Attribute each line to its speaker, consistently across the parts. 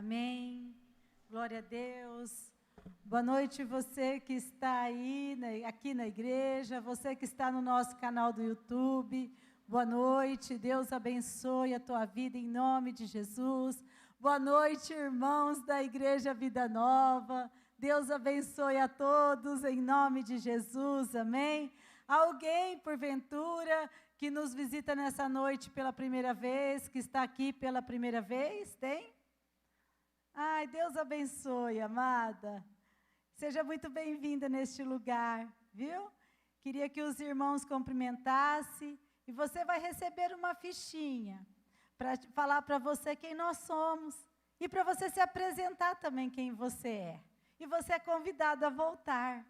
Speaker 1: Amém. Glória a Deus. Boa noite você que está aí, aqui na igreja, você que está no nosso canal do YouTube. Boa noite, Deus abençoe a tua vida em nome de Jesus. Boa noite, irmãos da Igreja Vida Nova. Deus abençoe a todos em nome de Jesus, amém? Alguém, porventura, que nos visita nessa noite pela primeira vez, que está aqui pela primeira vez, tem? Ai, Deus abençoe, amada. Seja muito bem-vinda neste lugar, viu? Queria que os irmãos cumprimentassem e você vai receber uma fichinha para falar para você quem nós somos e para você se apresentar também quem você é. E você é convidado a voltar,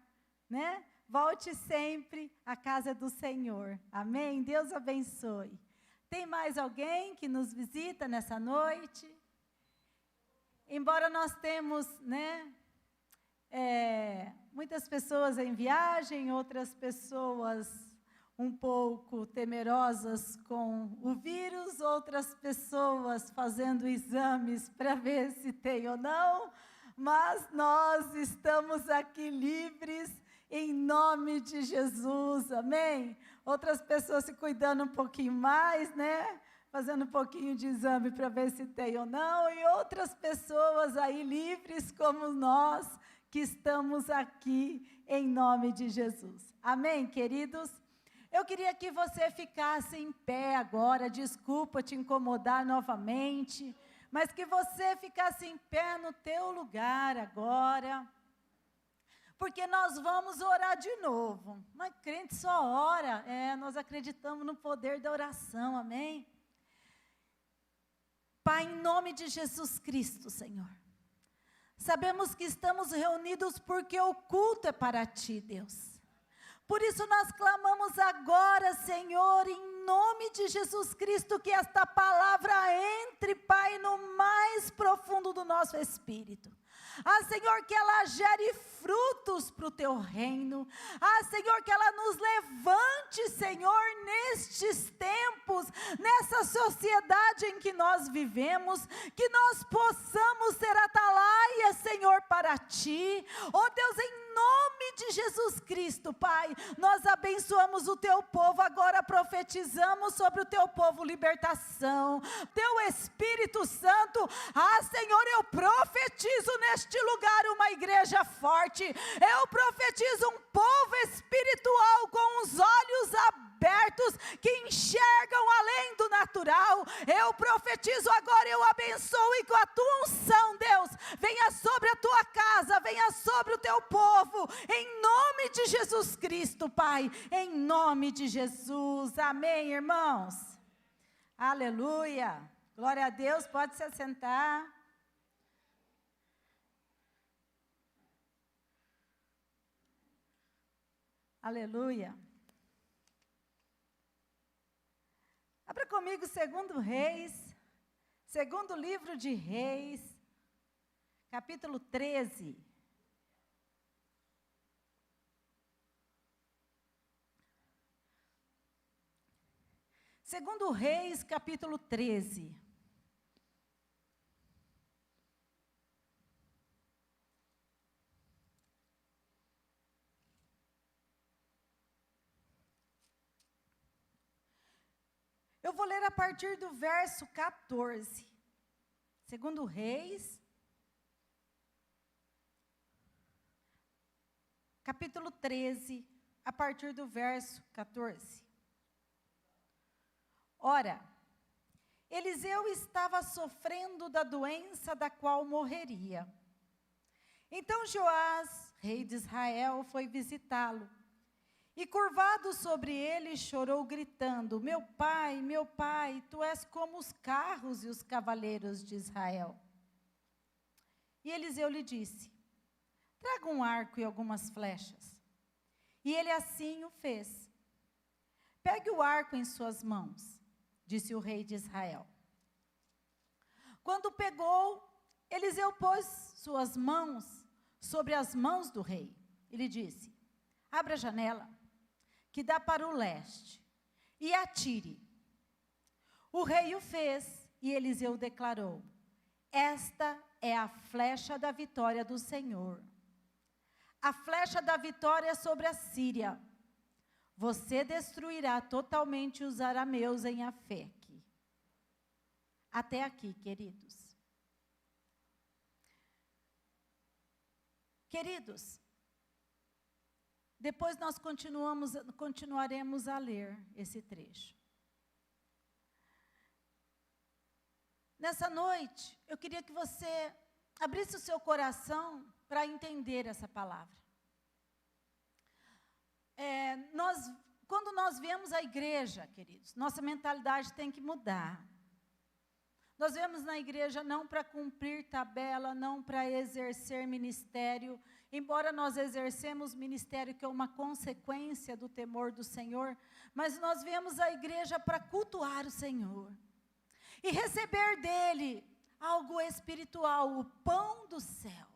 Speaker 1: né? Volte sempre à casa do Senhor. Amém? Deus abençoe. Tem mais alguém que nos visita nessa noite? Embora nós temos, né, muitas pessoas em viagem, outras pessoas um pouco temerosas com o vírus, outras pessoas fazendo exames para ver se tem ou não, mas nós estamos aqui livres em nome de Jesus, amém? Outras pessoas se cuidando um pouquinho mais, né? Fazendo um pouquinho de exame para ver se tem ou não, e outras pessoas aí livres como nós, que estamos aqui em nome de Jesus. Amém, queridos? Eu queria que você ficasse em pé agora, desculpa te incomodar novamente, mas que você ficasse em pé no teu lugar agora, porque nós vamos orar de novo. Mas crente só ora, nós acreditamos no poder da oração, amém? Pai, em nome de Jesus Cristo, Senhor, sabemos que estamos reunidos porque o culto é para Ti, Deus. Por isso nós clamamos agora, Senhor, em nome de Jesus Cristo, que esta palavra entre, Pai, no mais profundo do nosso espírito. Senhor, que ela gere frutos para o Teu reino. Senhor, que ela nos levante, Senhor, nestes tempos, nessa sociedade em que nós vivemos, que nós possamos ser atalaia, Senhor, para Ti. Oh Deus, em nome de Jesus Cristo, Pai, nós abençoamos o Teu povo, agora profetizamos sobre o Teu povo libertação, Teu Espírito Santo. Senhor, eu profetizo neste lugar uma igreja forte, eu profetizo um povo espiritual com os olhos abertos, que enxergam além do natural. Eu profetizo agora, eu abençoo e com a Tua unção, Deus, venha sobre a Tua casa, venha sobre o Teu povo, em nome de Jesus Cristo, Pai, em nome de Jesus, amém, irmãos? Aleluia, glória a Deus, pode se assentar. Aleluia. Abra comigo segundo livro de Reis, capítulo 13. Segundo Reis, capítulo 13. Eu vou ler a partir do verso 14. Segundo Reis, capítulo 13, a partir do verso 14. Ora, Eliseu estava sofrendo da doença da qual morreria. Então Joás, rei de Israel, foi visitá-lo. E curvado sobre ele, chorou gritando: meu pai, tu és como os carros e os cavaleiros de Israel. E Eliseu lhe disse: traga um arco e algumas flechas. E ele assim o fez. Pegue o arco em suas mãos, disse o rei de Israel. Quando pegou, Eliseu pôs suas mãos sobre as mãos do rei. E lhe disse: abra a janela que dá para o leste, e atire. O rei o fez, e Eliseu declarou: esta é a flecha da vitória do Senhor. A flecha da vitória sobre a Síria. Você destruirá totalmente os arameus em Afeque. Até aqui, queridos. Queridos, depois nós continuaremos a ler esse trecho. Nessa noite, eu queria que você abrisse o seu coração para entender essa palavra. Quando nós viemos à igreja, queridos, nossa mentalidade tem que mudar. Nós viemos na igreja não para cumprir tabela, não para exercer ministério, embora nós exercemos ministério que é uma consequência do temor do Senhor, mas nós viemos à igreja para cultuar o Senhor e receber dele algo espiritual, o pão do céu,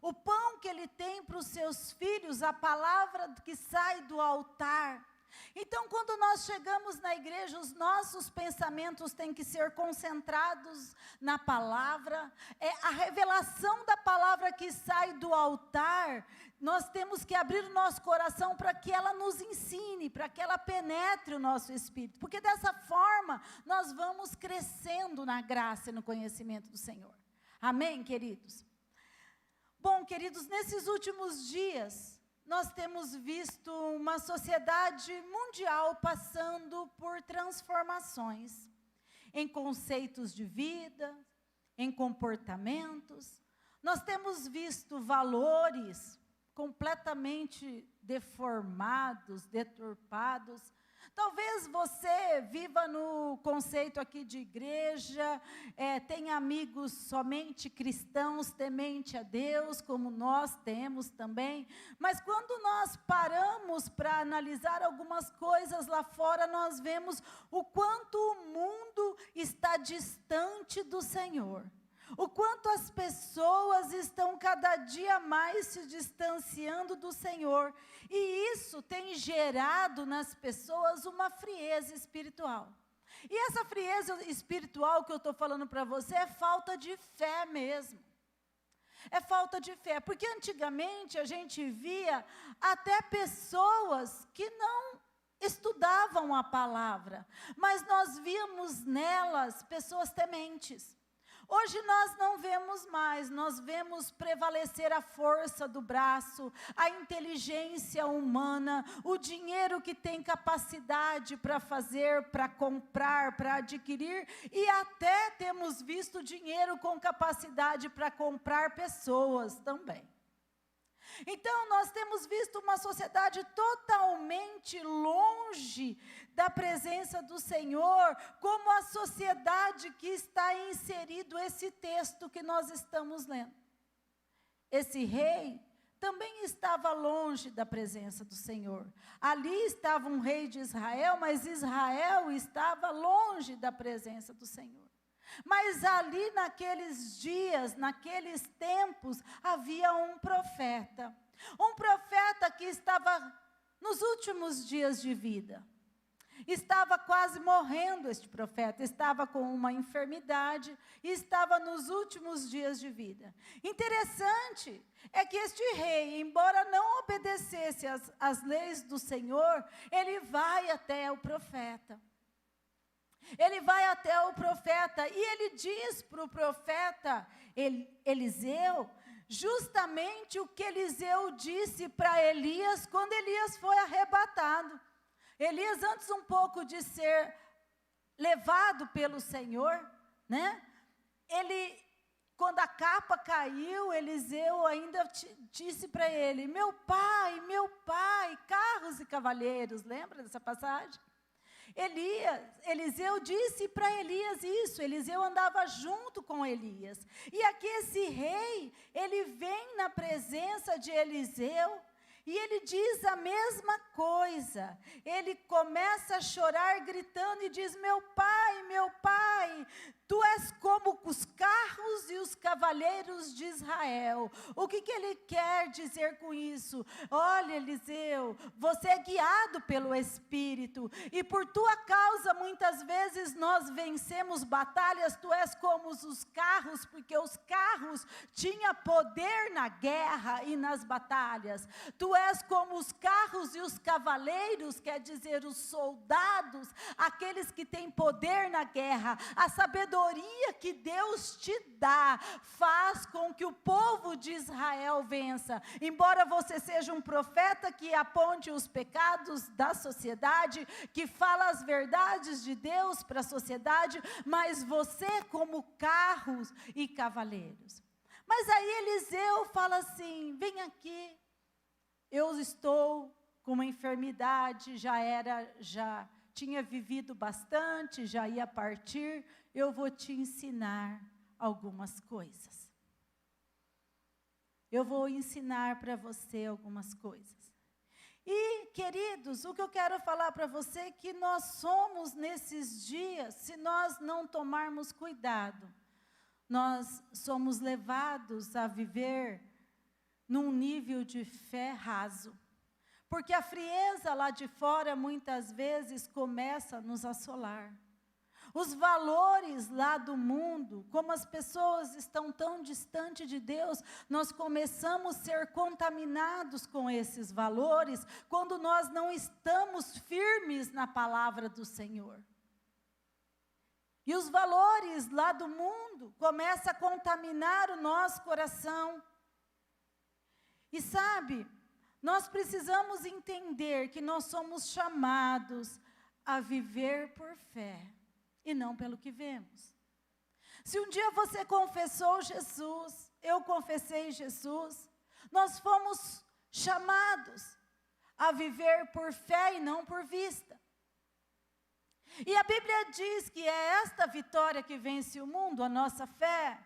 Speaker 1: o pão que ele tem para os seus filhos, a palavra que sai do altar. Então, quando nós chegamos na igreja, os nossos pensamentos têm que ser concentrados na palavra, a revelação da palavra que sai do altar, nós temos que abrir o nosso coração para que ela nos ensine, para que ela penetre o nosso espírito, porque dessa forma nós vamos crescendo na graça e no conhecimento do Senhor. Amém, queridos? Bom, queridos, nesses últimos dias, nós temos visto uma sociedade mundial passando por transformações em conceitos de vida, em comportamentos. Nós temos visto valores completamente deformados, deturpados. Talvez você viva no conceito aqui de igreja, tenha amigos somente cristãos, temente a Deus, como nós temos também. Mas quando nós paramos para analisar algumas coisas lá fora, nós vemos o quanto o mundo está distante do Senhor. O quanto as pessoas estão cada dia mais se distanciando do Senhor. E isso tem gerado nas pessoas uma frieza espiritual. E essa frieza espiritual que eu estou falando para você é falta de fé mesmo. É falta de fé, porque antigamente a gente via até pessoas que não estudavam a palavra, mas nós víamos nelas pessoas tementes. Hoje nós não vemos mais, nós vemos prevalecer a força do braço, a inteligência humana, o dinheiro que tem capacidade para fazer, para comprar, para adquirir, e até temos visto dinheiro com capacidade para comprar pessoas também. Então, nós temos visto uma sociedade totalmente longe da presença do Senhor, como a sociedade que está inserido esse texto que nós estamos lendo. Esse rei também estava longe da presença do Senhor. Ali estava um rei de Israel, mas Israel estava longe da presença do Senhor. Mas ali naqueles dias, naqueles tempos, havia um profeta que estava nos últimos dias de vida. Estava quase morrendo este profeta, estava com uma enfermidade e estava nos últimos dias de vida. Interessante é que este rei, embora não obedecesse às leis do Senhor, ele vai até o profeta. Ele vai até o profeta e ele diz para o profeta Eliseu, justamente o que Eliseu disse para Elias quando Elias foi arrebatado. Elias, antes um pouco de ser levado pelo Senhor, né? Quando a capa caiu, Eliseu ainda disse para ele, meu pai, carros e cavaleiros, lembra dessa passagem? Eliseu disse para Elias isso, Eliseu andava junto com Elias. E aqui esse rei, ele vem na presença de Eliseu, e ele diz a mesma coisa. Ele começa a chorar, gritando, e diz, meu pai, tu és como os carros e os cavaleiros cavaleiros de Israel. O que ele quer dizer com isso? Olha, Eliseu, você é guiado pelo Espírito, e por tua causa muitas vezes nós vencemos batalhas. Tu és como os carros, porque os carros tinham poder na guerra e nas batalhas. Tu és como os carros e os cavaleiros, quer dizer, os soldados, aqueles que têm poder na guerra. A sabedoria que Deus te dá faz com que o povo de Israel vença. Embora você seja um profeta que aponte os pecados da sociedade, que fala as verdades de Deus para a sociedade, mas você como carros e cavaleiros. Mas aí Eliseu fala assim: vem aqui, eu estou com uma enfermidade, já tinha vivido bastante, já ia partir, eu vou te ensinar algumas coisas. Eu vou ensinar para você algumas coisas. E, queridos, o que eu quero falar para você é que nós somos nesses dias, se nós não tomarmos cuidado, nós somos levados a viver num nível de fé raso. Porque a frieza lá de fora, muitas vezes, começa a nos assolar. Os valores lá do mundo, como as pessoas estão tão distantes de Deus, nós começamos a ser contaminados com esses valores, quando nós não estamos firmes na palavra do Senhor. E os valores lá do mundo começam a contaminar o nosso coração. E sabe, nós precisamos entender que nós somos chamados a viver por fé e não pelo que vemos. Se um dia você confessou Jesus, eu confessei Jesus, nós fomos chamados a viver por fé e não por vista. E a Bíblia diz que é esta vitória que vence o mundo, a nossa fé.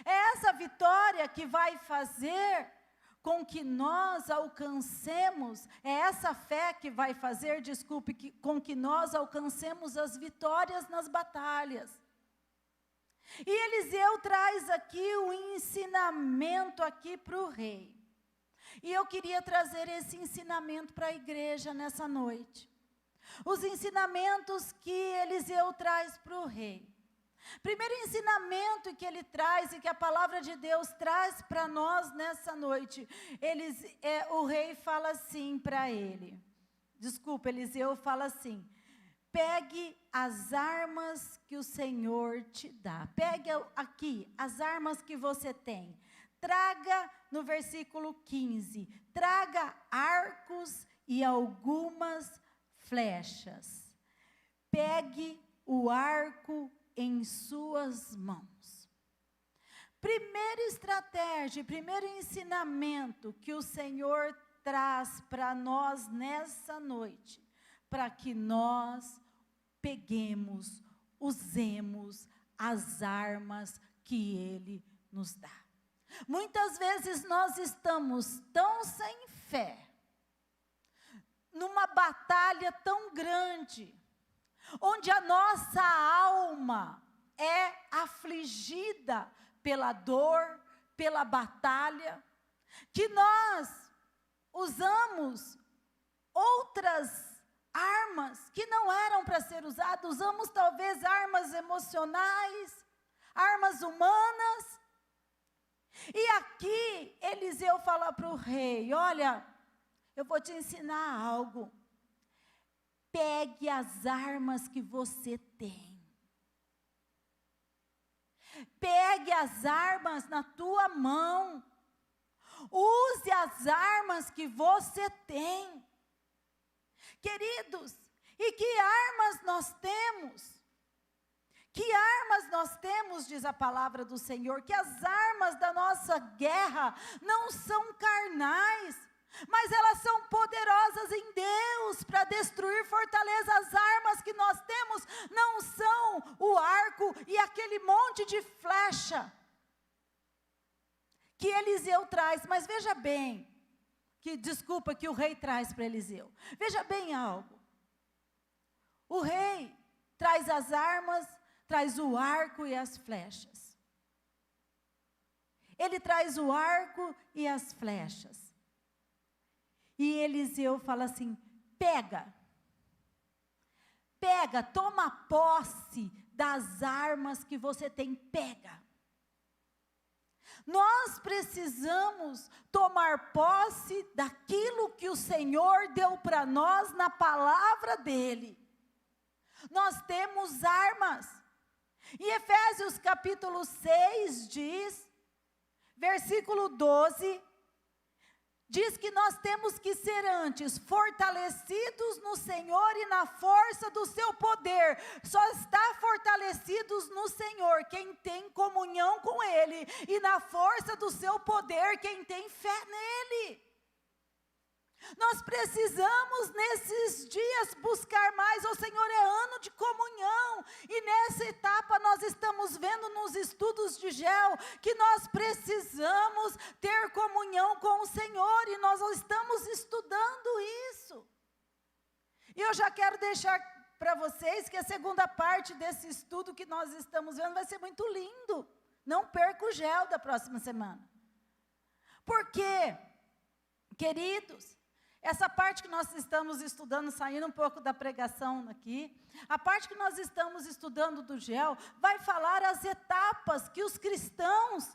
Speaker 1: É essa vitória que vai fazer com que nós alcancemos, é essa fé que vai fazer, com que nós alcancemos as vitórias nas batalhas. E Eliseu traz aqui um ensinamento aqui para o rei. E eu queria trazer esse ensinamento para a igreja nessa noite. Os ensinamentos que Eliseu traz para o rei. Primeiro ensinamento que ele traz e que a palavra de Deus traz para nós nessa noite, o rei fala assim para ele, Eliseu fala assim: pegue as armas que o Senhor te dá, pegue aqui as armas que você tem, traga, no versículo 15, traga arcos e algumas flechas, pegue o arco em suas mãos. Primeira estratégia, primeiro ensinamento que o Senhor traz para nós nessa noite, para que nós peguemos, usemos as armas que Ele nos dá. Muitas vezes nós estamos tão sem fé, numa batalha tão grande, onde a nossa alma é afligida pela dor, pela batalha, que nós usamos outras armas que não eram para ser usadas, usamos talvez armas emocionais, armas humanas. E aqui Eliseu fala para o rei: olha, eu vou te ensinar algo. Pegue as armas que você tem. Pegue as armas na tua mão. Use as armas que você tem. Queridos, e que armas nós temos? Que armas nós temos, diz a palavra do Senhor, que as armas da nossa guerra não são carnais, mas elas são poderosas em Deus para destruir fortalezas. As armas que nós temos não são o arco e aquele monte de flecha que Eliseu traz. Mas veja bem, que o rei traz para Eliseu. Veja bem algo. O rei traz as armas, traz o arco e as flechas. Ele traz o arco e as flechas. E Eliseu fala assim: pega, toma posse das armas que você tem, pega. Nós precisamos tomar posse daquilo que o Senhor deu para nós na palavra dEle. Nós temos armas. Em Efésios capítulo 6 diz, versículo 12, diz que nós temos que ser antes fortalecidos no Senhor e na força do seu poder. Só está fortalecidos no Senhor quem tem comunhão com Ele, e na força do seu poder quem tem fé nele. Nós precisamos nesses dias buscar mais ao Senhor. É ano de comunhão, e nessa etapa nós estamos vendo nos estudos de GEL que nós precisamos ter comunhão com o Senhor, e nós estamos estudando isso. E eu já quero deixar para vocês que a segunda parte desse estudo que nós estamos vendo vai ser muito lindo. Não perca o GEL da próxima semana. Porque, queridos, essa parte que nós estamos estudando, saindo um pouco da pregação aqui, a parte que nós estamos estudando do GEL, vai falar as etapas que os cristãos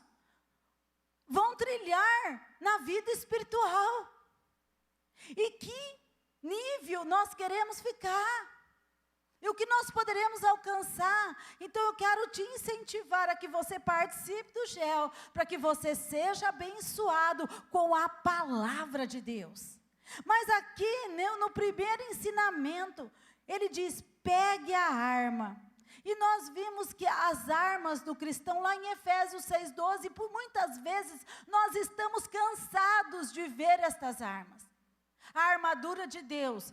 Speaker 1: vão trilhar na vida espiritual. E que nível nós queremos ficar. E o que nós poderemos alcançar. Então eu quero te incentivar a que você participe do GEL, para que você seja abençoado com a palavra de Deus. Mas aqui, no primeiro ensinamento, ele diz: pegue a arma. E nós vimos que as armas do cristão, lá em Efésios 6,12, por muitas vezes nós estamos cansados de ver estas armas. A armadura de Deus.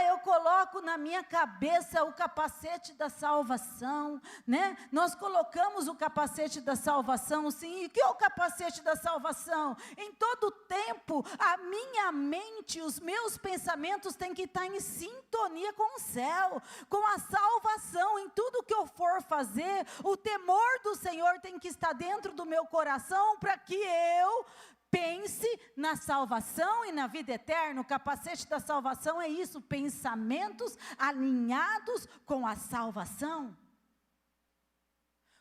Speaker 1: Eu coloco na minha cabeça o capacete da salvação, né? Nós colocamos o capacete da salvação, sim. E o que é o capacete da salvação? Em todo tempo, a minha mente, os meus pensamentos têm que estar em sintonia com o céu, com a salvação. Em tudo que eu for fazer, o temor do Senhor tem que estar dentro do meu coração, para que eu pense na salvação e na vida eterna. O capacete da salvação é isso, pensamentos alinhados com a salvação.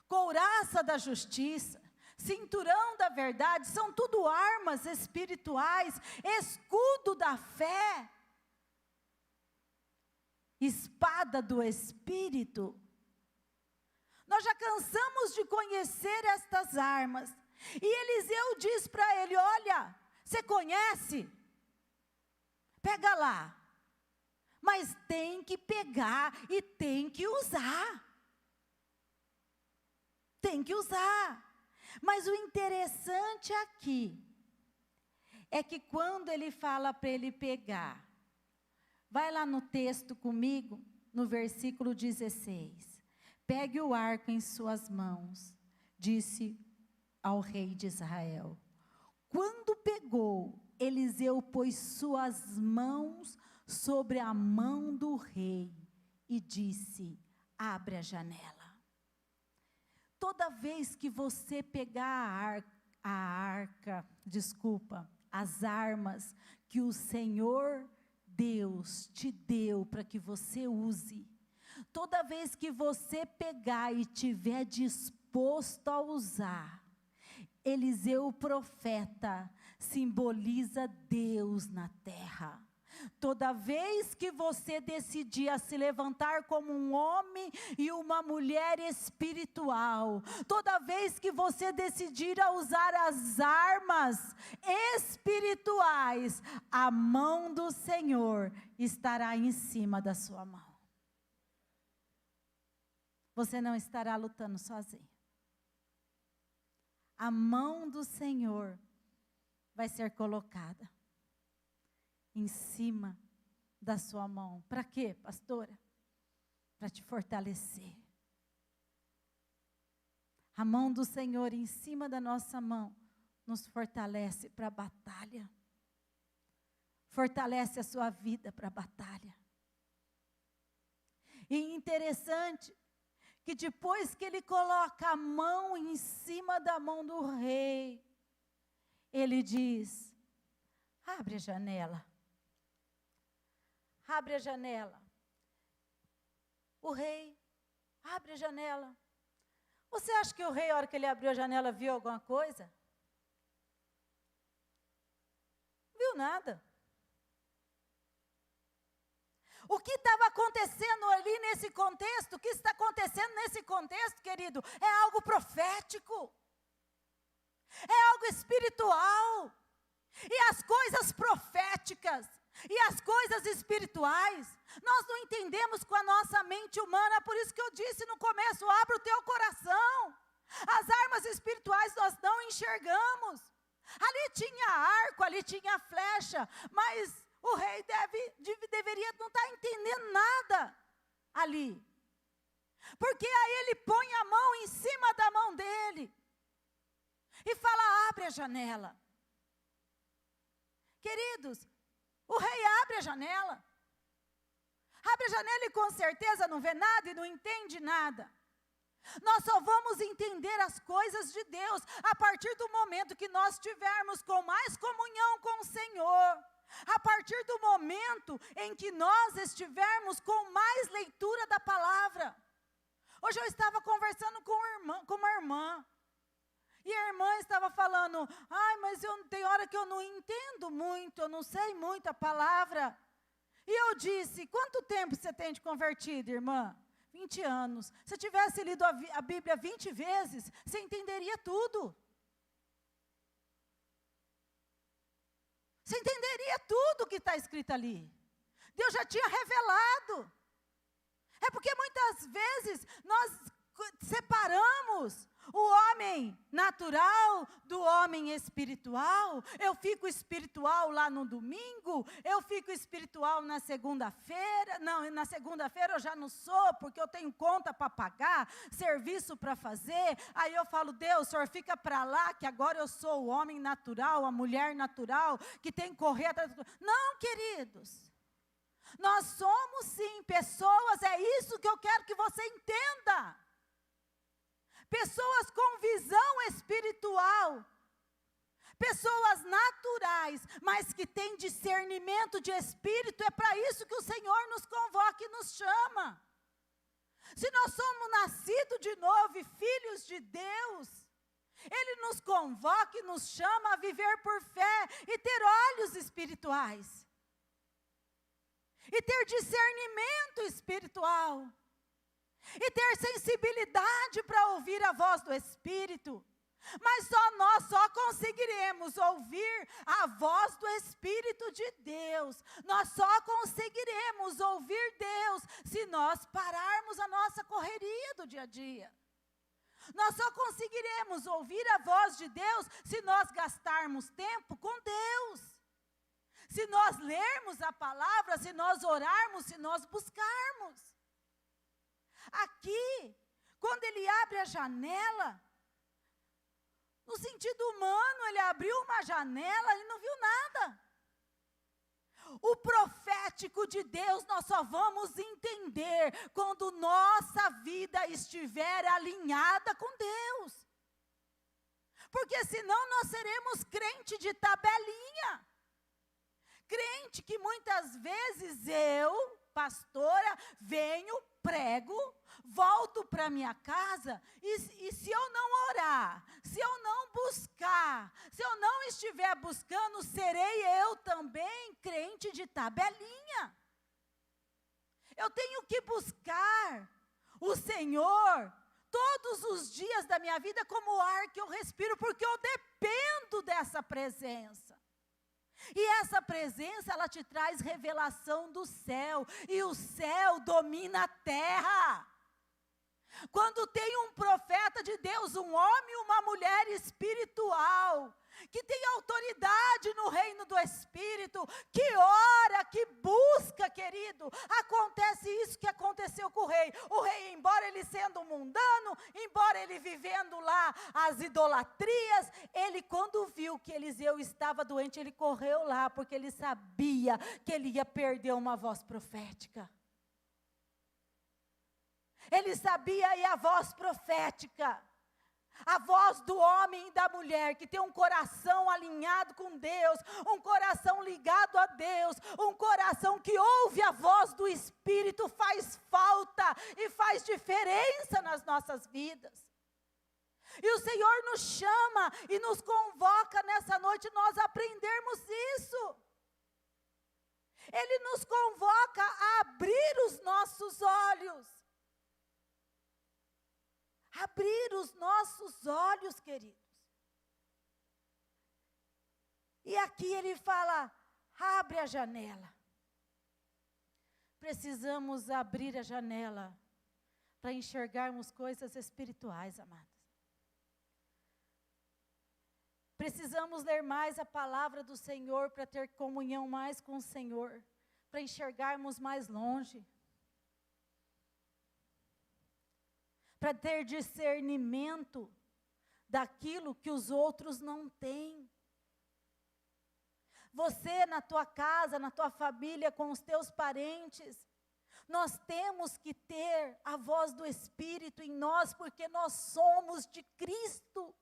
Speaker 1: Couraça da justiça, cinturão da verdade, são tudo armas espirituais, escudo da fé, espada do Espírito. Nós já cansamos de conhecer estas armas. E Eliseu diz para ele: olha, você conhece? Pega lá. Mas tem que pegar e tem que usar. Tem que usar. Mas o interessante aqui é que quando ele fala para ele pegar, vai lá no texto comigo, no versículo 16. Pegue o arco em suas mãos, disse ao rei de Israel. Quando pegou, Eliseu pôs suas mãos sobre a mão do rei e disse: abre a janela. Toda vez que você pegar as armas que o Senhor Deus te deu para que você use, toda vez que você pegar e tiver disposto a usar, Eliseu, o profeta, simboliza Deus na terra. Toda vez que você decidir a se levantar como um homem e uma mulher espiritual, toda vez que você decidir a usar as armas espirituais, a mão do Senhor estará em cima da sua mão. Você não estará lutando sozinho. A mão do Senhor vai ser colocada em cima da sua mão. Para quê, pastora? Para te fortalecer. A mão do Senhor em cima da nossa mão nos fortalece para a batalha. Fortalece a sua vida para a batalha. E interessante que depois que ele coloca a mão em cima da mão do rei, ele diz: abre a janela. Abre a janela. O rei abre a janela. Você acha que o rei, a hora que ele abriu a janela, viu alguma coisa? Viu nada. O que estava acontecendo ali nesse contexto, o que está acontecendo nesse contexto, querido, é algo profético. É algo espiritual. E as coisas proféticas e as coisas espirituais, nós não entendemos com a nossa mente humana. Por isso que eu disse no começo: abra o teu coração. As armas espirituais nós não enxergamos. Ali tinha arco, ali tinha flecha, mas o rei deveria não estar entendendo nada ali. Porque aí ele põe a mão em cima da mão dele e fala: abre a janela. Queridos, o rei abre a janela. Abre a janela e com certeza não vê nada e não entende nada. Nós só vamos entender as coisas de Deus a partir do momento que nós tivermos com mais comunhão com o Senhor. A partir do momento em que nós estivermos com mais leitura da palavra. Hoje eu estava conversando com uma irmã. E a irmã estava falando: ai, mas tem hora que eu não entendo muito, eu não sei muito a palavra. E eu disse: quanto tempo você tem de convertido, irmã? 20 anos. Se tivesse lido a Bíblia 20 vezes, você entenderia tudo. Você entenderia tudo que está escrito ali. Deus já tinha revelado. É porque muitas vezes nós separamos o homem natural do homem espiritual. Eu fico espiritual lá no domingo, eu fico espiritual na segunda-feira. Não, na segunda-feira eu já não sou, porque eu tenho conta para pagar, serviço para fazer. Aí eu falo: Deus, o Senhor fica para lá, que agora eu sou o homem natural, a mulher natural, que tem que correr atrás. Não, queridos. Nós somos sim pessoas, é isso que eu quero que você entenda. Pessoas com visão espiritual, pessoas naturais, mas que têm discernimento de espírito. É para isso que o Senhor nos convoca e nos chama. Se nós somos nascidos de novo e filhos de Deus, Ele nos convoca e nos chama a viver por fé e ter olhos espirituais. E ter discernimento espiritual. E ter sensibilidade para ouvir a voz do Espírito. Mas nós só conseguiremos ouvir a voz do Espírito de Deus. Nós só conseguiremos ouvir Deus se nós pararmos a nossa correria do dia a dia. Nós só conseguiremos ouvir a voz de Deus se nós gastarmos tempo com Deus. Se nós lermos a palavra, se nós orarmos, se nós buscarmos. Aqui, quando ele abre a janela, no sentido humano, ele abriu uma janela e não viu nada. O profético de Deus nós só vamos entender quando nossa vida estiver alinhada com Deus. Porque senão nós seremos crente de tabelinha. Crente que muitas vezes eu, pastora, venho, prego, volto para minha casa e se eu não orar, se eu não buscar, se eu não estiver buscando, serei eu também crente de tabelinha. Eu tenho que buscar o Senhor todos os dias da minha vida como o ar que eu respiro, porque eu dependo dessa presença. E essa presença, ela te traz revelação do céu. E o céu domina a terra. Quando tem um profeta de Deus, um homem e uma mulher espiritual, que tem autoridade no reino do Espírito, que ora, que busca, querido, acontece isso que aconteceu com o rei. O rei, embora ele sendo mundano, embora ele vivendo lá as idolatrias, ele quando viu que Eliseu estava doente, ele correu lá, porque ele sabia que ele ia perder uma voz profética. Ele sabia, e a voz profética A voz do homem e da mulher que tem um coração alinhado com Deus, um coração ligado a Deus, um coração que ouve a voz do Espírito faz falta e faz diferença nas nossas vidas. E o Senhor nos chama e nos convoca nessa noite nós aprendermos isso. Ele nos convoca a abrir os nossos olhos. Abrir os nossos olhos, queridos. E aqui ele fala, abre a janela. Precisamos abrir a janela para enxergarmos coisas espirituais, amados. Precisamos ler mais a palavra do Senhor para ter comunhão mais com o Senhor, para enxergarmos mais longe. Para ter discernimento daquilo que os outros não têm. Você na tua casa, na tua família, com os teus parentes, nós temos que ter a voz do Espírito em nós, porque nós somos de Cristo.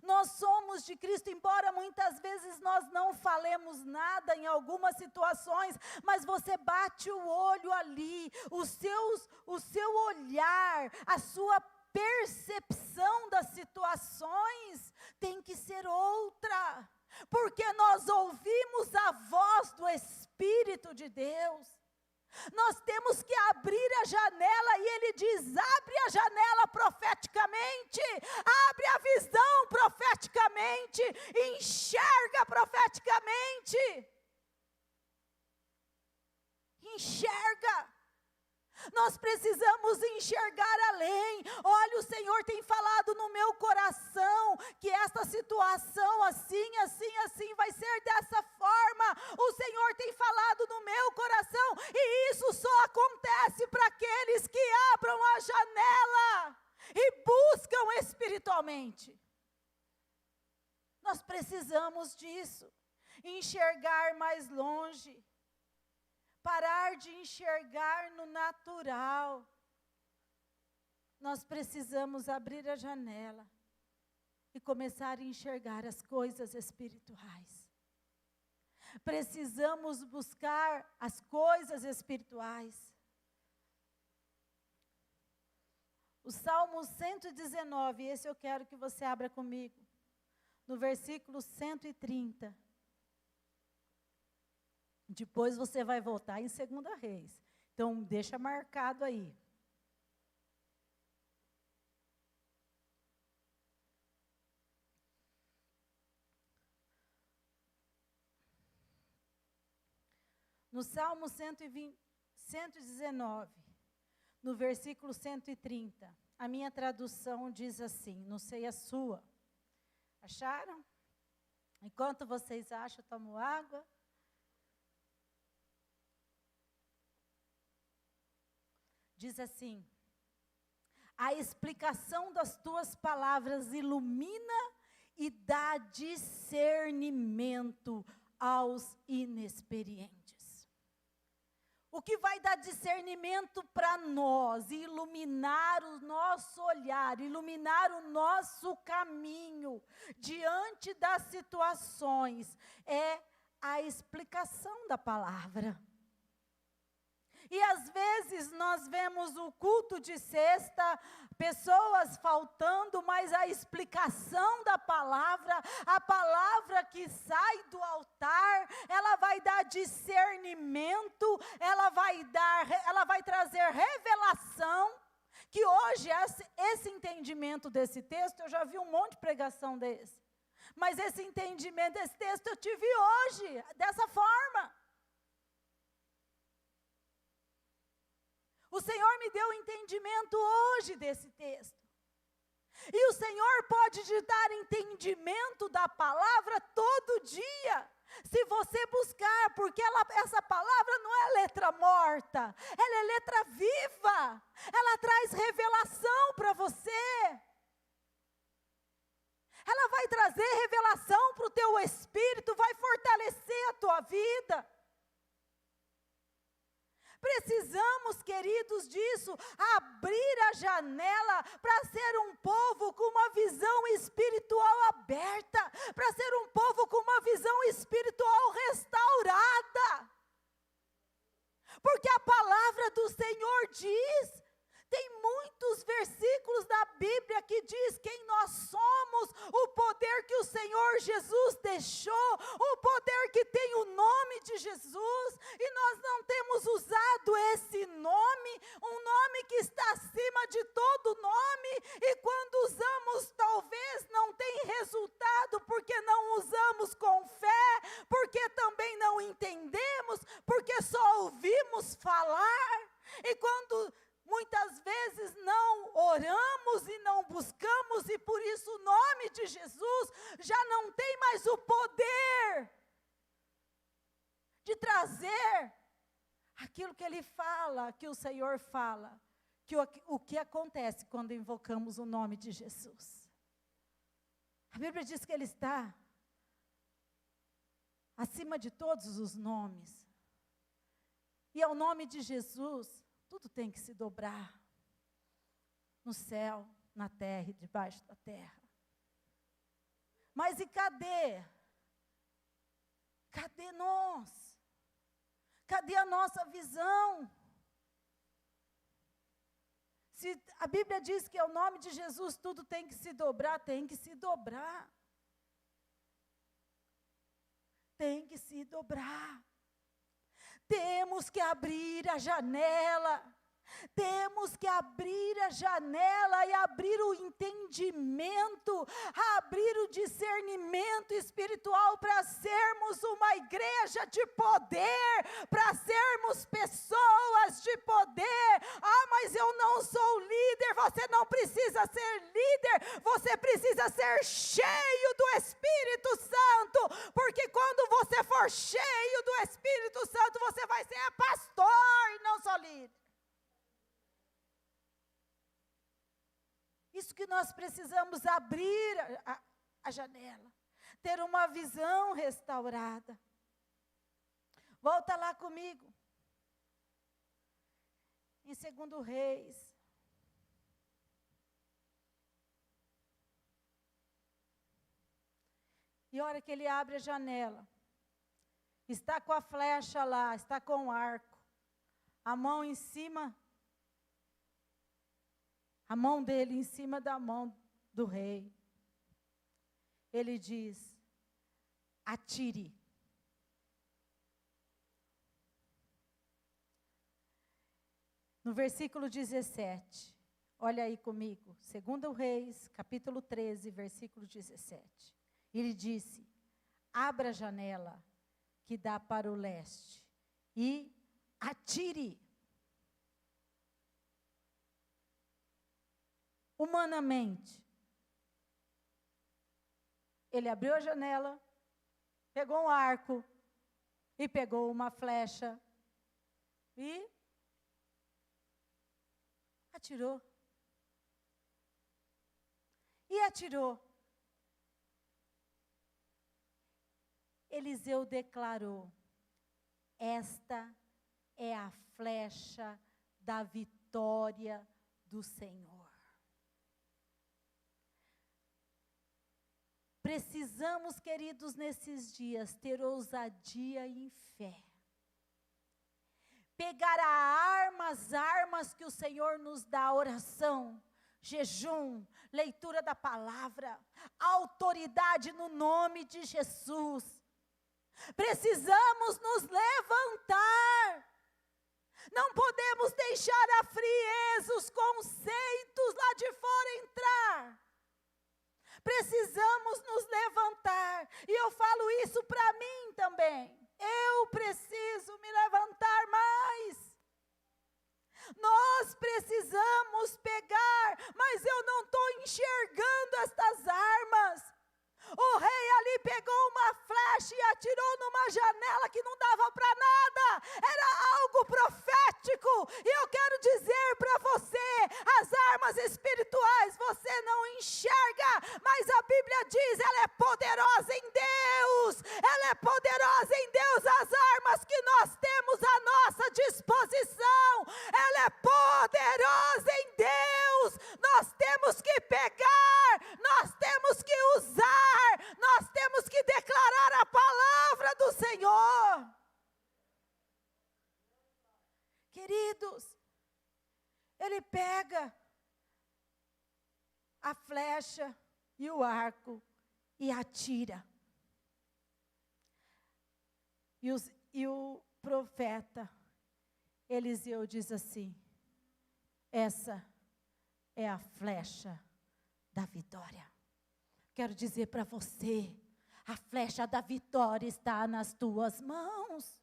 Speaker 1: Nós somos de Cristo, embora muitas vezes nós não falemos nada em algumas situações, mas você bate o olho ali, o seu olhar, a sua percepção das situações tem que ser outra, porque nós ouvimos a voz do Espírito de Deus. Nós temos que abrir a janela, e ele diz, abre a janela profeticamente, abre a visão profeticamente, enxerga profeticamente, enxerga. Nós precisamos enxergar além. Olha, o Senhor tem falado no meu coração que esta situação assim vai ser dessa forma. O Senhor tem falado no meu coração, e isso só acontece para aqueles que abram a janela e buscam espiritualmente. Nós precisamos disso, enxergar mais longe. Parar de enxergar no natural. Nós precisamos abrir a janela e começar a enxergar as coisas espirituais. Precisamos buscar as coisas espirituais. O Salmo 119, esse eu quero que você abra comigo, no versículo 130. Depois você vai voltar em 2 Reis. Então, deixa marcado aí. No Salmo 119, no versículo 130, a minha tradução diz assim, não sei a sua. Acharam? Enquanto vocês acham, eu tomo água. Diz assim, a explicação das tuas palavras ilumina e dá discernimento aos inexperientes. O que vai dar discernimento para nós, iluminar o nosso olhar, iluminar o nosso caminho diante das situações, é a explicação da palavra. E às vezes nós vemos o culto de sexta, pessoas faltando, mas a explicação da palavra, a palavra que sai do altar, ela vai dar discernimento, ela vai trazer revelação, que hoje esse entendimento desse texto, eu já vi um monte de pregação desse, mas esse entendimento desse texto eu tive hoje, dessa forma. O Senhor me deu entendimento hoje desse texto. E o Senhor pode te dar entendimento da palavra todo dia, se você buscar, porque essa palavra não é letra morta, ela é letra viva, ela traz revelação para você. Ela vai trazer revelação para o teu espírito, vai fortalecer a tua vida. Precisamos, queridos, disso, abrir a janela para ser um povo com uma visão espiritual aberta, para ser um povo com uma visão espiritual restaurada. Porque a palavra do Senhor diz, tem muitos versículos da Bíblia que diz quem nós somos, o poder que o Senhor Jesus deixou, o poder que tem o nome de Jesus, e nós não temos usado esse nome, um nome que está acima de todo nome, e quando usamos talvez não tem resultado, porque não usamos com fé, porque também não entendemos, porque só ouvimos falar, e quando muitas vezes não oramos e não buscamos, e por isso o nome de Jesus já não tem mais o poder de trazer aquilo que Ele fala, que o Senhor fala, que o que acontece quando invocamos o nome de Jesus. A Bíblia diz que Ele está acima de todos os nomes, e ao nome de Jesus tudo tem que se dobrar, no céu, na terra e debaixo da terra. Mas e cadê? Cadê nós? Cadê a nossa visão? Se a Bíblia diz que ao nome de Jesus tudo tem que se dobrar, tem que se dobrar. Tem que se dobrar. Temos que abrir a janela, temos que abrir a janela e abrir o entendimento, abrir o discernimento espiritual para sermos uma igreja de poder, para sermos pessoas de poder. Ah, mas eu não sou líder. Você não precisa ser líder, você precisa ser cheio do Espírito Santo, porque quando você for cheio do Espírito Santo, você vai ser pastor e não só líder. Isso que nós precisamos, abrir a janela, ter uma visão restaurada. Volta lá comigo, em 2 Reis. E a hora que ele abre a janela, está com a flecha lá, está com o arco, a mão em cima, a mão dele em cima da mão do rei. Ele diz: atire. No versículo 17, olha aí comigo, 2 Reis, capítulo 13, versículo 17. Ele disse: abra a janela que dá para o leste e atire. Humanamente, ele abriu a janela, pegou um arco e pegou uma flecha e atirou. E atirou. Eliseu declarou: esta é a flecha da vitória do Senhor. Precisamos, queridos, nesses dias, ter ousadia e fé. Pegar as armas que o Senhor nos dá, oração, jejum, leitura da palavra, autoridade no nome de Jesus. Precisamos nos levantar. Não podemos deixar a frieza, os conceitos lá de fora entrar. Precisamos nos levantar, e eu falo isso para mim também. Eu preciso me levantar mais. Nós precisamos pegar, mas eu não estou enxergando estas armas. O rei ali pegou uma flecha e atirou numa janela que não dava para nada. Era algo profético. E eu quero dizer para você, as armas espirituais você não enxerga, mas a Bíblia diz, ela é poderosa em Deus. Ela é poderosa em Deus. As armas que nós temos à nossa disposição ele pega a flecha e o arco e atira. E o profeta Eliseu diz assim: essa é a flecha da vitória. Quero dizer para você, a flecha da vitória está nas tuas mãos.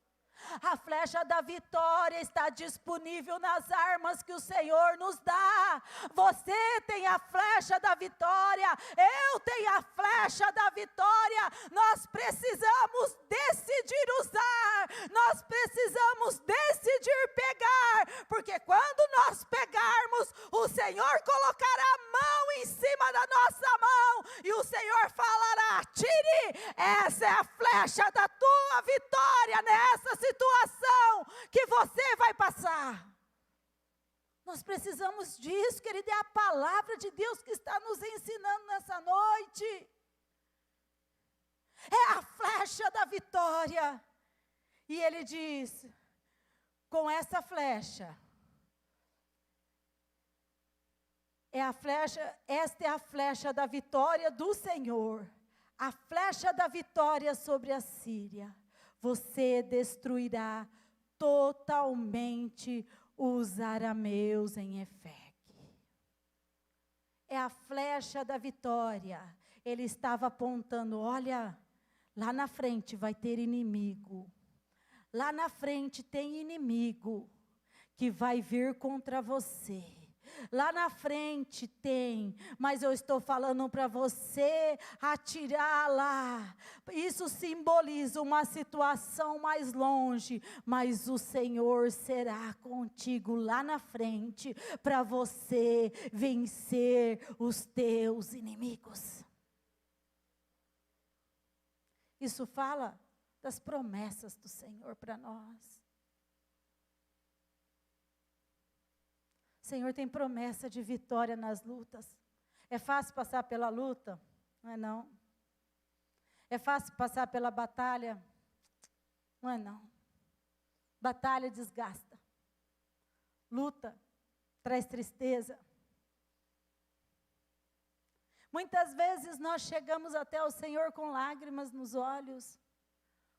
Speaker 1: A flecha da vitória está disponível nas armas que o Senhor nos dá. Você tem a flecha da vitória, eu tenho a flecha da vitória. Nós precisamos decidir usar, nós precisamos decidir pegar, porque quando nós pegarmos, o Senhor colocará a mão em cima da nossa mão, e o Senhor falará: atire, essa é a flecha da tua vitória nessa situação que você vai passar. Nós precisamos disso, querido, é a palavra de Deus que está nos ensinando nessa noite. É a flecha da vitória. E ele diz: com essa flecha, esta é a flecha da vitória do Senhor, a flecha da vitória sobre a Síria. Você destruirá totalmente os arameus em Efec. É a flecha da vitória. Ele estava apontando: olha, lá na frente vai ter inimigo. Lá na frente tem inimigo que vai vir contra você. Lá na frente tem, mas eu estou falando para você atirar lá. Isso simboliza uma situação mais longe, mas o Senhor será contigo lá na frente para você vencer os teus inimigos. Isso fala das promessas do Senhor para nós. O Senhor tem promessa de vitória nas lutas. É fácil passar pela luta? Não é não. É fácil passar pela batalha? Não é não. Batalha desgasta. Luta traz tristeza. Muitas vezes nós chegamos até o Senhor com lágrimas nos olhos,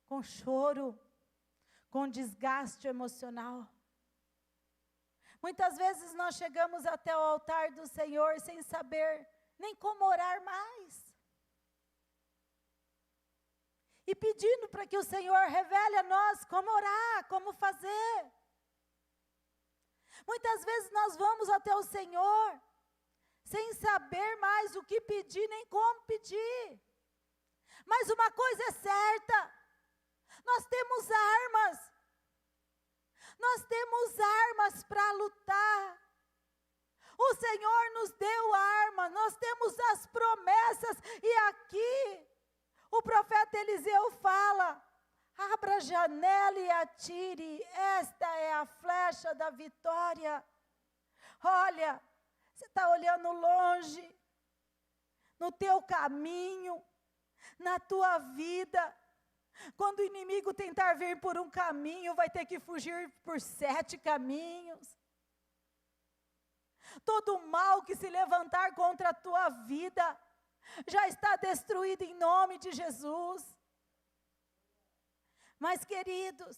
Speaker 1: com choro, com desgaste emocional. Muitas vezes nós chegamos até o altar do Senhor sem saber nem como orar mais. E pedindo para que o Senhor revele a nós como orar, como fazer. Muitas vezes nós vamos até o Senhor sem saber mais o que pedir, nem como pedir. Mas uma coisa é certa, nós temos armas. Nós temos armas para lutar. O Senhor nos deu armas, nós temos as promessas. E aqui, o profeta Eliseu fala: abra a janela e atire, esta é a flecha da vitória. Olha, você está olhando longe, no teu caminho, na tua vida. Quando o inimigo tentar vir por um caminho, vai ter que fugir por 7 caminhos. Todo mal que se levantar contra a tua vida, já está destruído em nome de Jesus. Mas, queridos,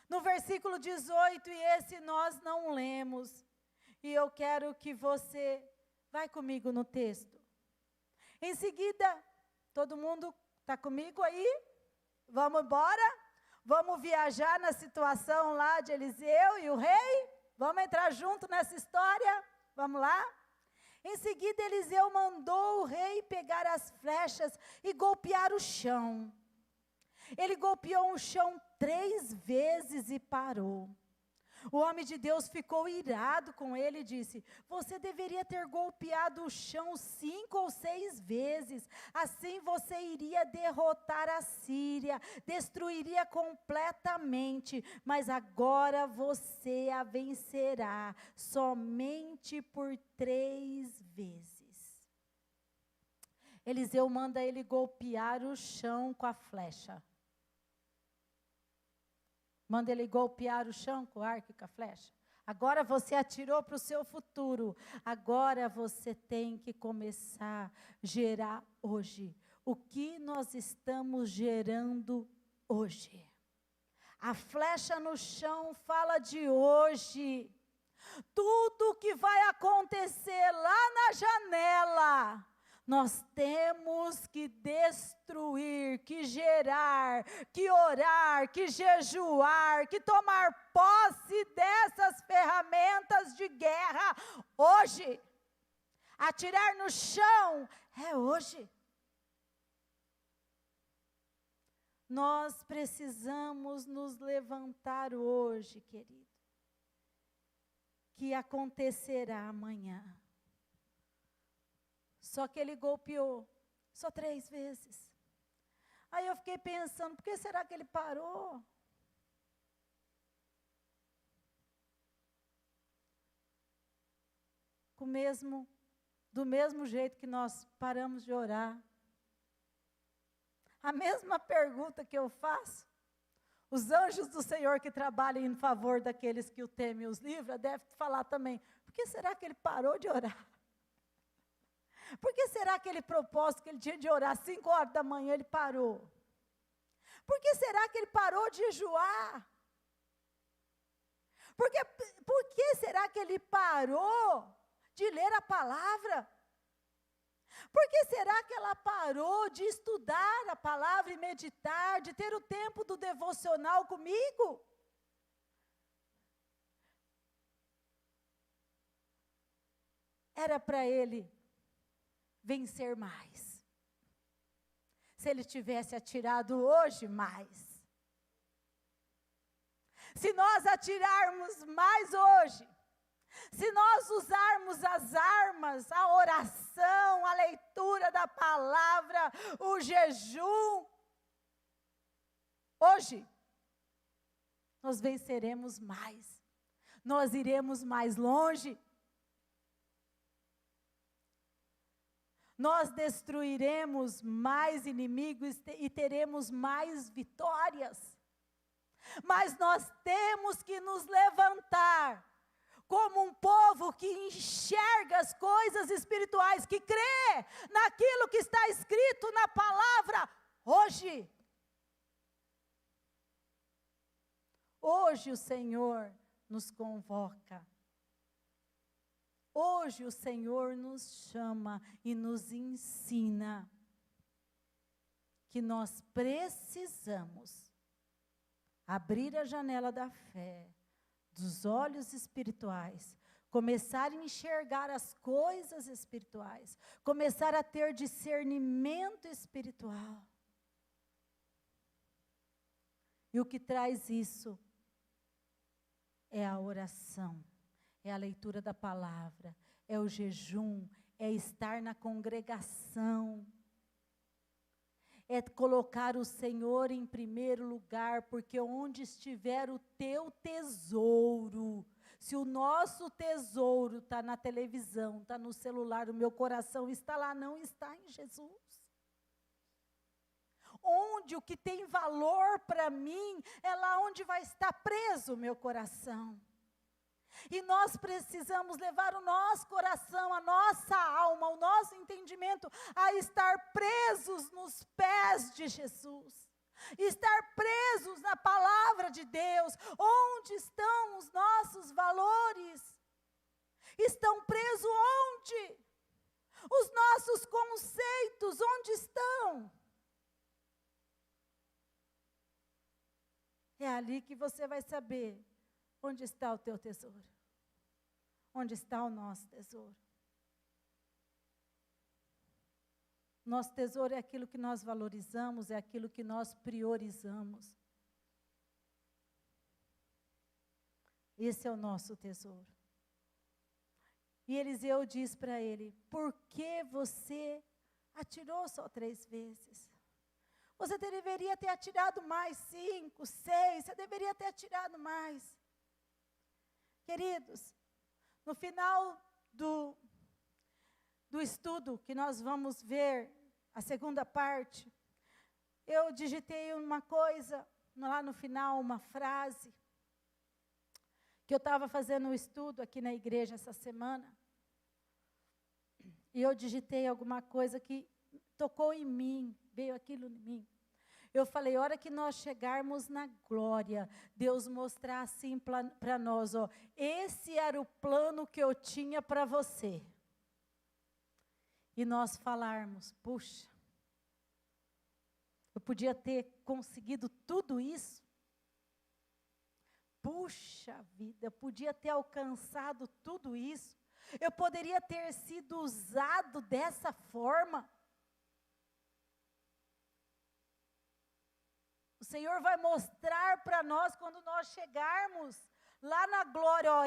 Speaker 1: no versículo 18, e esse nós não lemos, e eu quero que você, vai comigo no texto. Em seguida, todo mundo está comigo aí? Vamos embora? Vamos viajar na situação lá de Eliseu e o rei? Vamos entrar junto nessa história? Vamos lá? Em seguida, Eliseu mandou o rei pegar as flechas e golpear o chão. Ele golpeou o chão 3 vezes e parou. O homem de Deus ficou irado com ele e disse: você deveria ter golpeado o chão 5 ou 6 vezes, assim você iria derrotar a Síria, destruiria completamente, mas agora você a vencerá, somente por 3 vezes. Eliseu manda ele golpear o chão com a flecha. Manda ele golpear o chão com o arco e com a flecha. Agora você atirou para o seu futuro. Agora você tem que começar a gerar hoje. O que nós estamos gerando hoje? A flecha no chão fala de hoje. Tudo que vai acontecer lá na janela, nós temos que destruir, que gerar, que orar, que jejuar, que tomar posse dessas ferramentas de guerra hoje. Atirar no chão é hoje. Nós precisamos nos levantar hoje, querido, que acontecerá amanhã. Só que ele golpeou, só 3 vezes. Aí eu fiquei pensando, por que será que ele parou? Do mesmo jeito que nós paramos de orar. A mesma pergunta que eu faço, os anjos do Senhor que trabalham em favor daqueles que o temem e os livra, devem falar também, por que será que ele parou de orar? Por que será que ele propósito que ele tinha de orar 5 horas da manhã, ele parou? Por que será que ele parou de jejuar? Por que será que ele parou de ler a palavra? Por que será que ela parou de estudar a palavra e meditar, de ter o tempo do devocional comigo? Era para ele vencer mais. Se ele tivesse atirado hoje mais. Se nós atirarmos mais hoje, se nós usarmos as armas, a oração, a leitura da palavra, o jejum, hoje, nós venceremos mais, nós iremos mais longe, nós destruiremos mais inimigos e teremos mais vitórias, mas nós temos que nos levantar, como um povo que enxerga as coisas espirituais, que crê naquilo que está escrito na palavra, hoje. Hoje o Senhor nos convoca. Hoje o Senhor nos chama e nos ensina que nós precisamos abrir a janela da fé, dos olhos espirituais, começar a enxergar as coisas espirituais, começar a ter discernimento espiritual. E o que traz isso é a oração, é a leitura da palavra, é o jejum, é estar na congregação, é colocar o Senhor em primeiro lugar, porque onde estiver o teu tesouro, se o nosso tesouro está na televisão, está no celular, o meu coração está lá, não está em Jesus. Onde o que tem valor para mim, é lá onde vai estar preso o meu coração. E nós precisamos levar o nosso coração, a nossa alma, o nosso entendimento a estar presos nos pés de Jesus. Estar presos na palavra de Deus. Onde estão os nossos valores? Estão presos onde? Os nossos conceitos, onde estão? É ali que você vai saber onde está o teu tesouro. Onde está o nosso tesouro? Nosso tesouro é aquilo que nós valorizamos, é aquilo que nós priorizamos. Esse é o nosso tesouro. E Eliseu diz para ele, por que você atirou só 3 vezes? Você deveria ter atirado mais 5, 6, você deveria ter atirado mais. Queridos, no final do estudo que nós vamos ver, a segunda parte, eu digitei uma coisa, lá no final, uma frase, que eu estava fazendo um estudo aqui na igreja essa semana, e eu digitei alguma coisa que tocou em mim, veio aquilo em mim. Eu falei, a hora que nós chegarmos na glória, Deus mostrar assim para nós, ó, esse era o plano que eu tinha para você. E nós falarmos, puxa, eu podia ter conseguido tudo isso. Puxa vida, eu podia ter alcançado tudo isso. Eu poderia ter sido usado dessa forma. O Senhor vai mostrar para nós quando nós chegarmos lá na glória, ó,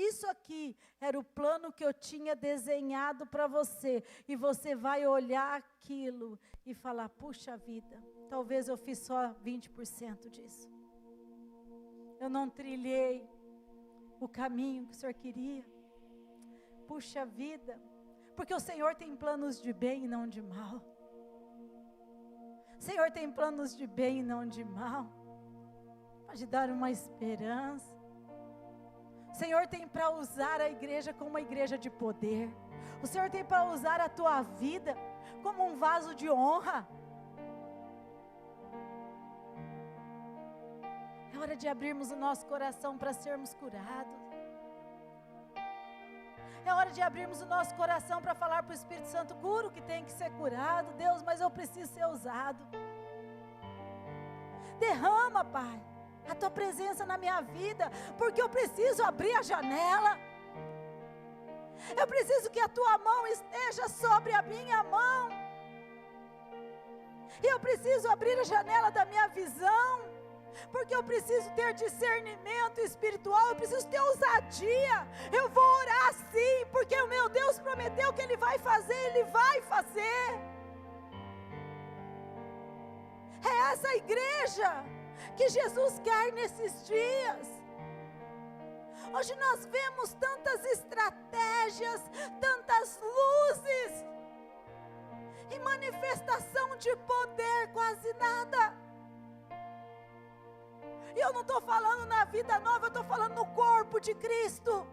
Speaker 1: isso aqui era o plano que eu tinha desenhado para você, e você vai olhar aquilo e falar, puxa vida, talvez eu fiz só 20% disso. Eu não trilhei o caminho que o Senhor queria. Puxa vida, porque o Senhor tem planos de bem e não de mal. O Senhor tem planos de bem e não de mal, pode dar uma esperança. O Senhor tem para usar a igreja como uma igreja de poder. O Senhor tem para usar a tua vida como um vaso de honra. É hora de abrirmos o nosso coração para sermos curados. É hora de abrirmos o nosso coração para falar para o Espírito Santo, cura o que tem que ser curado, Deus, mas eu preciso ser usado. Derrama, Pai, a tua presença na minha vida, porque eu preciso abrir a janela. Eu preciso que a tua mão esteja sobre a minha mão. E eu preciso abrir a janela da minha visão. Porque eu preciso ter discernimento espiritual, eu preciso ter ousadia. Eu vou orar sim, porque o meu Deus prometeu que Ele vai fazer, Ele vai fazer. É essa igreja que Jesus quer nesses dias. Hoje nós vemos tantas estratégias, tantas luzes, e manifestação de poder quase nada. E eu não estou falando na vida nova, eu estou falando no corpo de Cristo.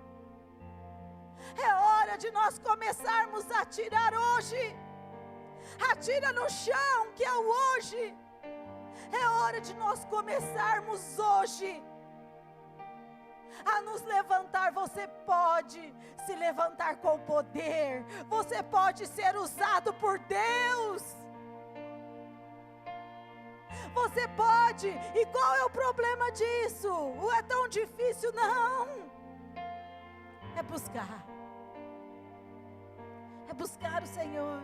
Speaker 1: É hora de nós começarmos a tirar hoje. Atira no chão, que é o hoje. É hora de nós começarmos hoje a nos levantar. Você pode se levantar com poder. Você pode ser usado por Deus. Você pode, e qual é o problema disso? É tão difícil? Não, é buscar o Senhor.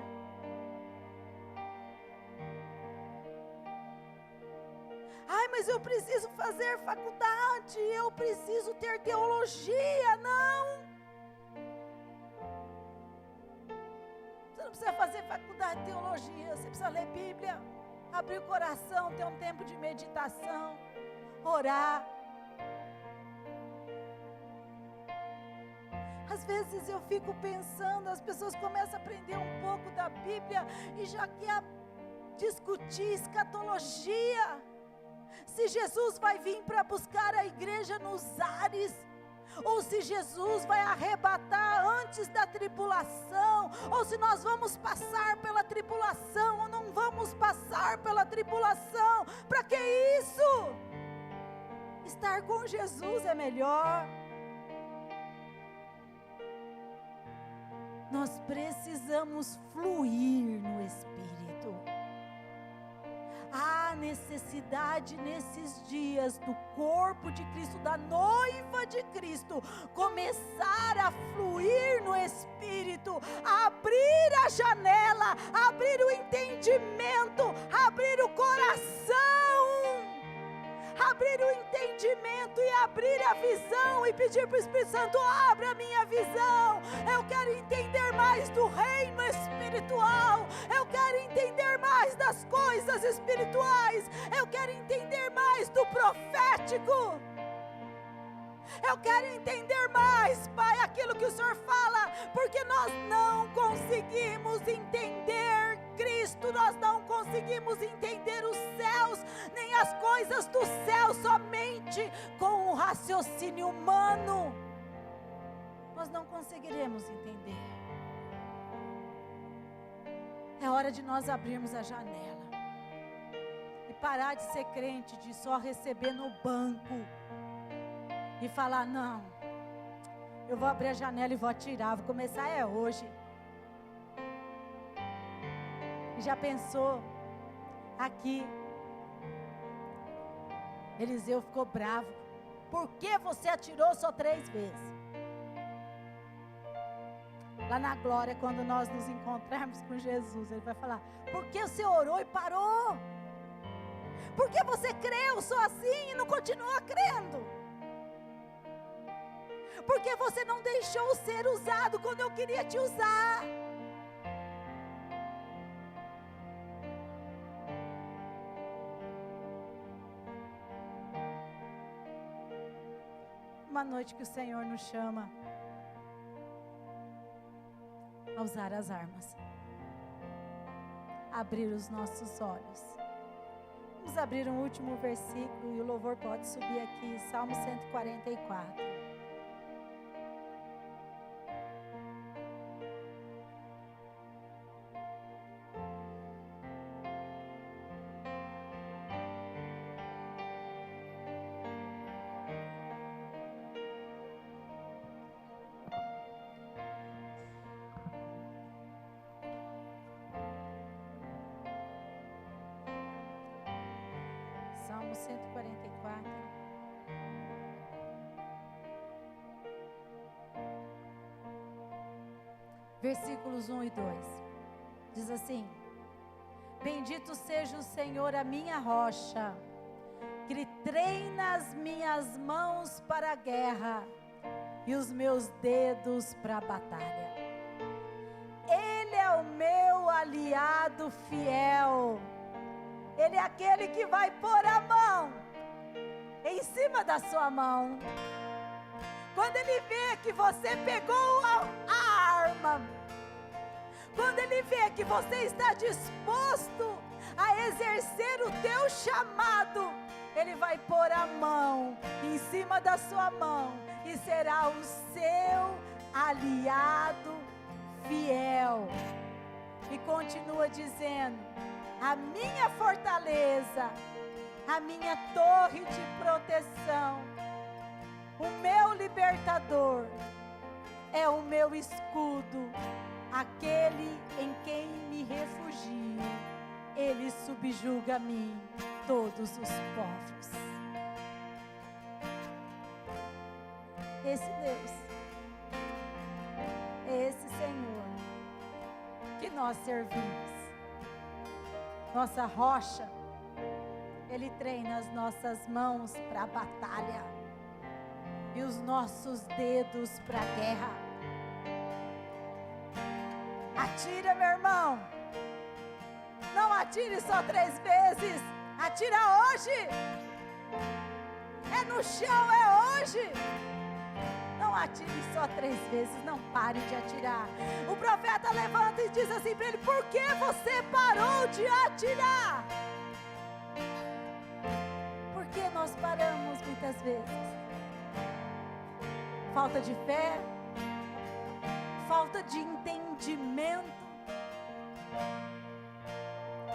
Speaker 1: Ai, mas eu preciso fazer faculdade, eu preciso ter teologia. Não, você não precisa fazer faculdade de teologia, você precisa ler Bíblia. Abrir o coração, ter um tempo de meditação, orar. Às vezes eu fico pensando, as pessoas começam a aprender um pouco da Bíblia e já quer discutir escatologia. Se Jesus vai vir para buscar a igreja nos ares, ou se Jesus vai arrebatar antes da tribulação, ou se nós vamos passar pela tribulação, ou não vamos passar pela tribulação. Para que isso? Estar com Jesus é melhor. Nós precisamos fluir no Espírito. Há necessidade nesses dias do corpo de Cristo, da noiva de Cristo, começar a fluir no Espírito, a abrir a janela, abrir o entendimento, abrir o coração, abrir o entendimento e abrir a visão e pedir para o Espírito Santo, abra a minha visão. Eu quero entender mais do reino espiritual, eu quero entender mais das coisas espirituais, eu quero entender mais do profético, eu quero entender mais, Pai, aquilo que o Senhor fala, porque nós não conseguimos entender Cristo, nós não conseguimos entender os céus, nem as coisas do céu, somente com o raciocínio humano. Nós não conseguiremos entender. É hora de nós abrirmos a janela e parar de ser crente, de só receber no banco e falar: não, eu vou abrir a janela e vou atirar, vou começar hoje. E já pensou? Aqui Eliseu ficou bravo. Por que você atirou só 3 vezes? Lá na glória, quando nós nos encontrarmos com Jesus, Ele vai falar: por que você orou e parou? Por que você creu só assim e não continua crendo? Por que você não deixou ser usado quando eu queria te usar? Uma noite que o Senhor nos chama a usar as armas, abrir os nossos olhos. Vamos abrir um último versículo e o louvor pode subir aqui, Salmo 144. Salmo 144. Versículos 1 e 2. Diz assim: bendito seja o Senhor, a minha rocha, que treina as minhas mãos para a guerra e os meus dedos para a batalha. Ele é o meu aliado fiel. Ele é aquele que vai pôr a mão em cima da sua mão. Quando Ele vê que você pegou a arma, quando Ele vê que você está disposto a exercer o teu chamado, Ele vai pôr a mão em cima da sua mão e será o seu aliado fiel. E continua dizendo: a minha fortaleza, a minha torre de proteção, o meu libertador, é o meu escudo, aquele em quem me refugio. Ele subjuga a mim todos os povos. Esse Deus, esse Senhor que nós servimos, nossa rocha, Ele treina as nossas mãos para a batalha e os nossos dedos para a guerra. Atira, meu irmão. Não atire só 3 vezes. Atira hoje. É no chão, é hoje. Não atire só 3 vezes, não pare de atirar. O profeta levanta e diz assim para ele: por que você parou de atirar? Por que nós paramos muitas vezes? Falta de fé, falta de entendimento.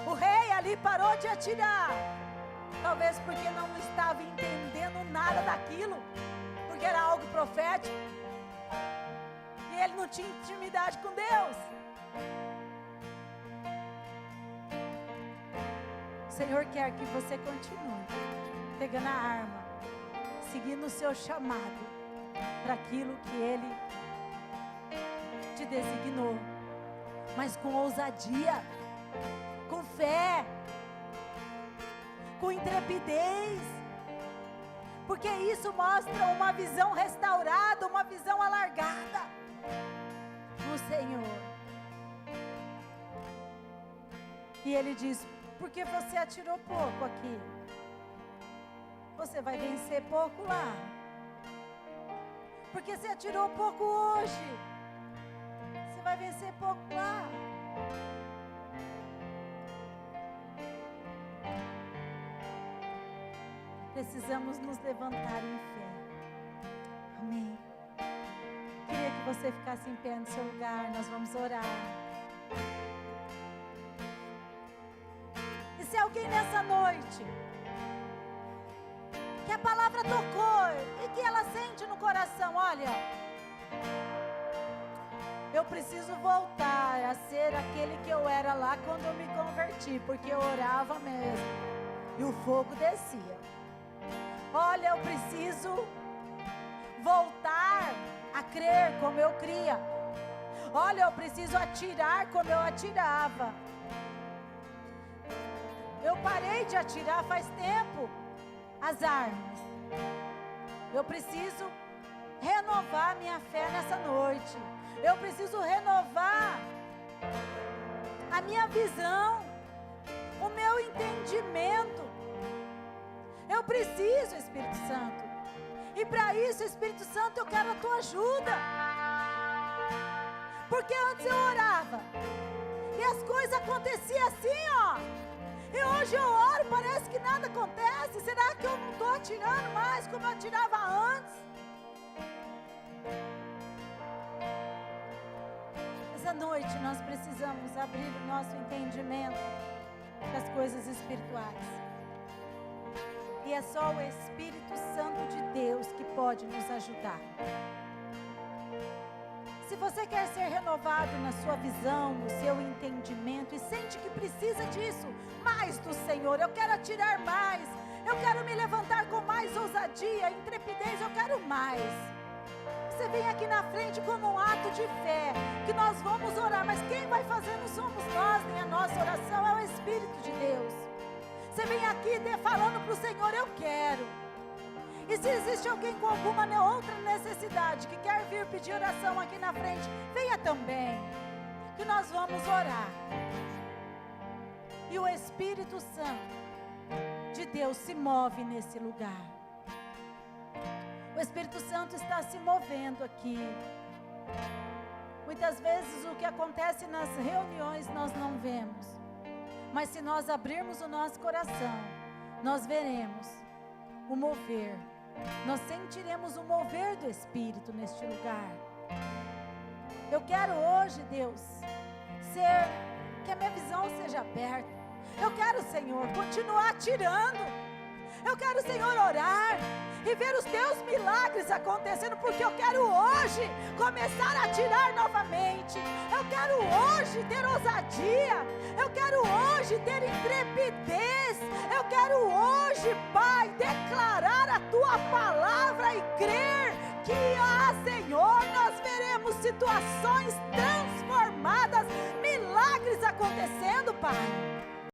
Speaker 1: O rei ali parou de atirar, talvez porque não estava entendendo nada daquilo, porque era algo profético e ele não tinha intimidade com Deus. O Senhor quer que você continue pegando a arma, seguindo o seu chamado para aquilo que Ele te designou, mas com ousadia, com fé, com intrepidez, porque isso mostra uma visão restaurada, uma visão alargada no Senhor. E Ele diz: por que você atirou pouco aqui? Você vai vencer pouco lá. Porque você atirou pouco hoje, você vai vencer pouco lá. precisamos nos levantar em fé. Amém. Queria que você ficasse em pé no seu lugar, nós vamos orar. E se alguém nessa noite, que a palavra tocou e que ela sente no coração, olha, eu preciso voltar a ser aquele que eu era lá quando eu me converti, porque eu orava mesmo e o fogo descia. Olha, eu preciso voltar a crer como eu cria. Olha, eu preciso atirar como eu atirava. Eu parei de atirar faz tempo as armas. Eu preciso renovar minha fé nessa noite. Eu preciso renovar a minha visão, o meu entendimento. Eu preciso, Espírito Santo. E para isso, Espírito Santo, eu quero a tua ajuda. Porque antes eu orava e as coisas aconteciam assim, ó. E hoje eu oro, parece que nada acontece. Será que eu não estou atirando mais como eu atirava antes? Essa noite nós precisamos abrir o nosso entendimento das coisas espirituais. E é só o Espírito Santo de Deus que pode nos ajudar. Se você quer ser renovado na sua visão, no seu entendimento e sente que precisa disso, mais do Senhor, eu quero atirar mais, eu quero me levantar com mais ousadia, intrepidez, eu quero mais. Você vem aqui na frente como um ato de fé, que nós vamos orar, mas quem vai fazer não somos nós, nem a nossa oração, é o Espírito de Deus. Você vem aqui falando para o Senhor, eu quero. E se existe alguém com alguma outra necessidade, que quer vir pedir oração aqui na frente, venha também, que nós vamos orar. E o Espírito Santo de Deus se move nesse lugar. O Espírito Santo está se movendo aqui. Muitas vezes o que acontece nas reuniões nós não vemos. Mas se nós abrirmos o nosso coração, nós veremos o mover. Nós sentiremos o mover do Espírito neste lugar. Eu quero hoje, Deus, que a minha visão seja aberta. Eu quero, Senhor, continuar atirando. Eu quero, Senhor, orar e ver os teus milagres acontecendo, porque eu quero hoje começar a atirar novamente. Eu quero hoje ter ousadia. Eu quero hoje ter intrepidez. Eu quero hoje, Pai, declarar a tua palavra e crer que, Senhor, nós veremos situações transformadas, milagres acontecendo, Pai.